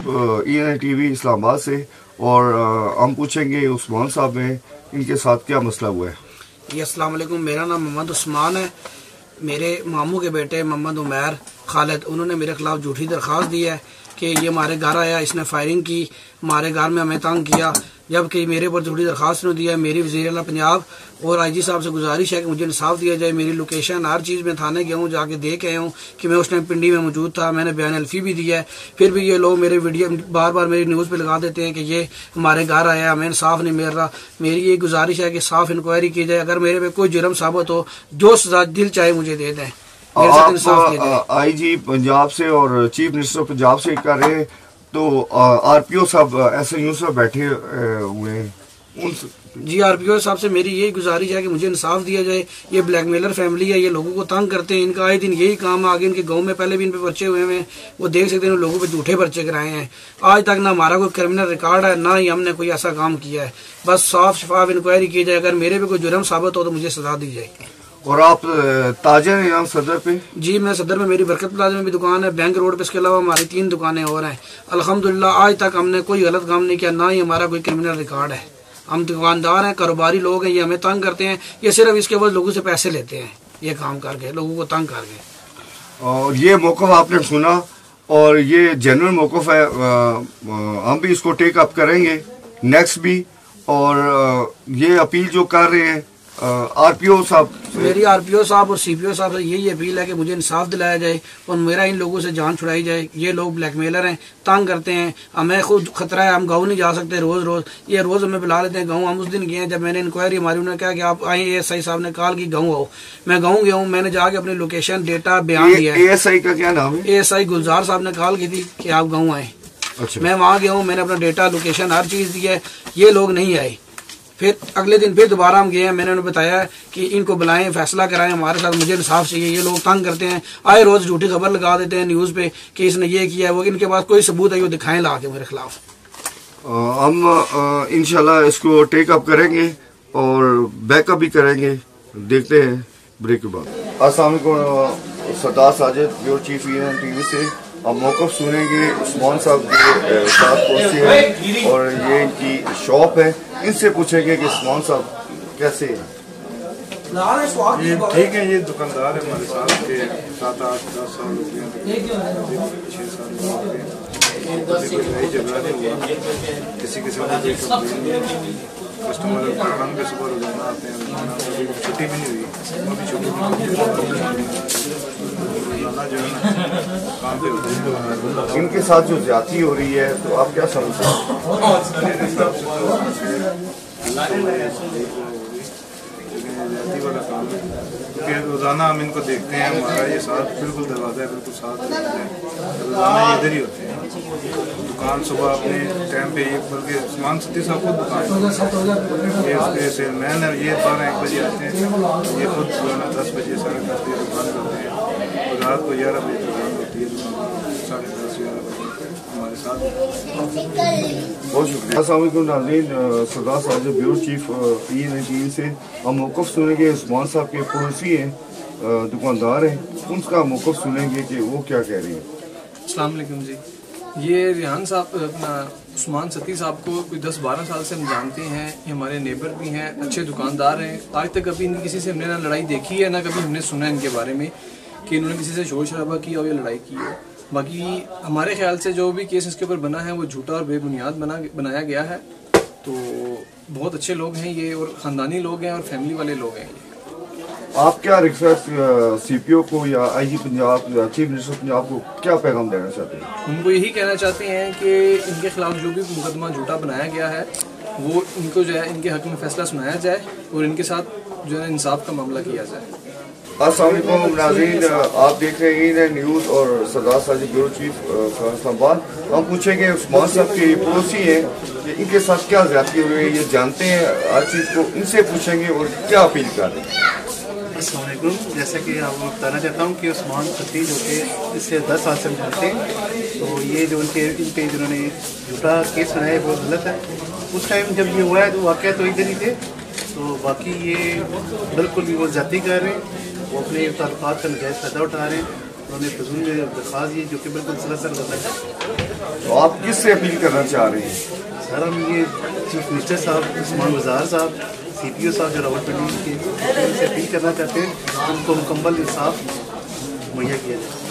ENI TV Islamabad से, और हम पूछेंगे उस्मान साहब में इनके साथ क्या मसला हुआ है। जी अस्सलाम वालेकुम, मेरा नाम मोहम्मद उस्मान है। मेरे मामू के बेटे मोहम्मद उमैर खालिद, उन्होंने मेरे खिलाफ झूठी दरख्वास्त दी है कि ये हमारे घर आया, इसने फायरिंग की, हमारे घर में हमें तंग किया, जबकि मेरे पर झूठी दरख्वास्त ने दिया है। मेरी वज़ीर-ए-आला पंजाब और IG साहब से गुजारिश है कि मुझे इंसाफ दिया जाए। मेरी लोकेशन हर चीज़ में थाने गया हूँ, जाके देख आया हूँ कि मैं उस टाइम पिंडी में मौजूद था। मैंने बयान अल्फी भी दिया है, फिर भी ये लोग मेरे वीडियो बार बार मेरी न्यूज़ पे लगा देते हैं कि ये हमारे घर आया, हमें इंसाफ नहीं मिल रहा। मेरी ये गुजारिश है कि साफ इंक्वायरी की जाए, अगर मेरे पे कोई जुर्म साबित हो, जो सजा दिल चाहे मुझे दे दें। आप IG पंजाब से और चीफ मिनिस्टर पंजाब से कर रहे हैं, तो RPO साहब SNU साहब बैठे हुए हैं। जी RPO साहब से मेरी यही गुजारिश है कि मुझे इंसाफ दिया जाए। ये ब्लैकमेलर फैमिली है, ये लोगों को तंग करते हैं, इनका आए दिन यही काम है। आगे इनके गांव में पहले भी इन पे पर्चे हुए हैं, वो देख सकते हैं, लोगों पे झूठे पर्चे कराए हैं। आज तक ना हमारा कोई क्रिमिनल रिकॉर्ड है, ना ही हमने कोई ऐसा काम किया है। बस साफ शफाफ इंक्वायरी की जाए, अगर मेरे पे कोई जुर्म साबित हो तो मुझे सजा दी जाए। और आप ताजर हैं यहाँ सदर पे? जी मैं सदर में, मेरी बरकत प्लाजा में भी दुकान है, बैंक रोड पे, इसके अलावा हमारी 3 दुकानें और हैं। अल्हम्दुलिल्लाह आज तक हमने कोई गलत काम नहीं किया, ना ही हमारा कोई क्रिमिनल रिकॉर्ड है। हम दुकानदार हैं, कारोबारी लोग हैं, ये हमें तंग करते हैं। ये सिर्फ इसके बाद लोगों से पैसे लेते हैं, ये काम करके लोगों को तंग करके। और ये मौक़िफ़ आपने सुना, और ये जेन्युइन मौक़िफ़ है। हम भी इसको टेक अप करेंगे नेक्स्ट भी। और ये अपील जो कर रहे हैं RPO साहब, मेरी RPO साहब और CPO साहब से यही अपील है कि मुझे इंसाफ दिलाया जाए और मेरा इन लोगों से जान छुड़ाई जाए। ये लोग ब्लैकमेलर हैं, तंग करते हैं, हमें खुद खतरा है, हम गाँव नहीं जा सकते रोज। ये रोज हमें बुला लेते हैं गाँव। हम उस दिन गए जब मैंने इंक्वायरी हमारी, उन्होंने कहा कि आप आए, ASI साहब ने कहा कि गाँव आओ। मैं गाँव गया हूँ, मैंने जाके अपनी लोकेशन डेटा बयान दिया। ASI का क्या नाम है? ASI गुलजार साहब ने कॉल की थी कि आप गाँव आए। अच्छा। मैं वहाँ गया हूँ, मैंने अपना डेटा लोकेशन हर चीज दी है, ये लोग नहीं आए। फिर अगले दिन फिर दोबारा हम गए हैं, मैंने उन्हें बताया कि इनको बुलाएं, फैसला कराएं हमारे साथ, मुझे इंसाफ चाहिए। ये लोग तंग करते हैं, आए रोज झूठी खबर लगा देते हैं न्यूज़ पे कि इसने ये किया है वो, इनके पास कोई सबूत है वो दिखाएं ला के मेरे खिलाफ। हम इंशाल्लाह इसको टेक अप करेंगे और बैकअप भी करेंगे। देखते हैं ब्रेक के बाद। अस्सलाम वालेकुम, Sardar Sajid, bureau chief ENI TV से अब मौक़िफ़ सुनेंगे उस्मान साहब के साथ पहुंचे हैं, और ये इनकी शॉप है। इनसे पूछेंगे कि उस्मान साहब कैसे हैं। ये ठीक है, ये दुकानदार है हमारे साथ के 7, 8, 10 साल हो गए, 6 साल हो गए। नई झगड़ा नहीं हुआ, किसी किस्म का कोई कंप्लेन नहीं। कस्टमर दुकान पे सुबह रोजाना आते हैं, छुट्टी भी नहीं हुई, अभी छुट्टी रोजाना जो है ना काम पे होते हैं। इनके साथ जो ज्यादती हो रही है तो आप क्या समझते हैं? वाला काम है, क्योंकि रोजाना हम इनको देखते हैं, हमारा ये साथ बिल्कुल दरवाजा है, बिल्कुल साथ रोजाना ये इधर ही होते हैं। दुकान सुबह अपने टाइम पे, बल्कि उस्मान सती साहब खुद दुकान ये उसके सेलमैन है, ये 12-1 बजे आते हैं, ये खुद 10 बजे 10:30 बजे दुकान करते हैं, और रात को 11 बजे दुकान होती है, 10:30-11 बजे हमारे साथ। बहुत शुक्रिया। अस्सलाम वालेकुम नाज़रीन, Sardar Sajid, bureau chief ENI TV से हम मौक़िफ़ सुनेंगे उस्मान साहब के पड़ोसी हैं, दुकानदार हैं, उनका मौक़िफ़ सुनेंगे कि वो क्या कह रही है। अस्सलाम वालेकुम जी, ये रिहान साहब अपना उस्मान सती साहब को कोई 10-12 साल से हम जानते हैं। ये हमारे नेबर भी हैं, अच्छे दुकानदार हैं। आज तक कभी इनकी किसी से हमने ना लड़ाई देखी है, ना कभी हमने सुना है इनके बारे में कि इन्होंने किसी से शोर शराबा किया हो या लड़ाई की हो। बाकी हमारे ख्याल से जो भी केस इसके ऊपर बना है वो झूठा और बेबुनियाद बनाया गया है। तो बहुत अच्छे लोग हैं ये, और ख़ानदानी लोग हैं और फैमिली वाले लोग हैं ये। आप क्या रिक्वेस्ट CPO को या IG पंजाब या चीफ मिनिस्टर पंजाब को क्या पैगाम देना चाहते हैं? उनको यही कहना चाहते हैं कि इनके खिलाफ जो भी मुकदमा झूठा बनाया गया है वो इनको जो है इनके हक में फैसला सुनाया जाए और इनके साथ जो है इंसाफ का मामला किया जाए। अस्सलाम वालेकुम नाज़रीन, आप देख रहे हैं ENI न्यूज़ और सरदार साजिद, ब्यूरो चीफ इस्लामाबाद। हम पूछेंगे उस्मान साहब के पड़ोसी हैं कि इनके साथ क्या ज्यादती हुई है, ये जानते हैं हर चीज़ को, इनसे पूछेंगे और क्या अपील कर रहे हैं। अस्सलाम वालेकुम, जैसा कि आपको बताना चाहता हूँ कि उस्मान सती जो कि इससे 10 साल से जानते हैं, तो ये जो इन पे जिन्होंने झूठा केस बनाया है वो गलत है। उस टाइम जब ये हुआ है तो वाक़या तो इधर ही थे, तो बाकी ये बिल्कुल भी वो ज़्यादती कर रहे हैं, वो अपने ताल्लुकात का नजायज़ फ़ायदा उठा रहे हैं। उन्होंने फजूल में दरख्वास्त दी जो कि बिल्कुल सरासर गलत है। तो आप किससे अपील करना चाह रहे हैं? सर हम ये चीफ मिनिस्टर साहब उस्मान वज़ार साहब CPO साहब जो रावलपिंडी के, उनसे अपील करना चाहते हैं उनको मुकम्मल इंसाफ मुहैया किया जाए।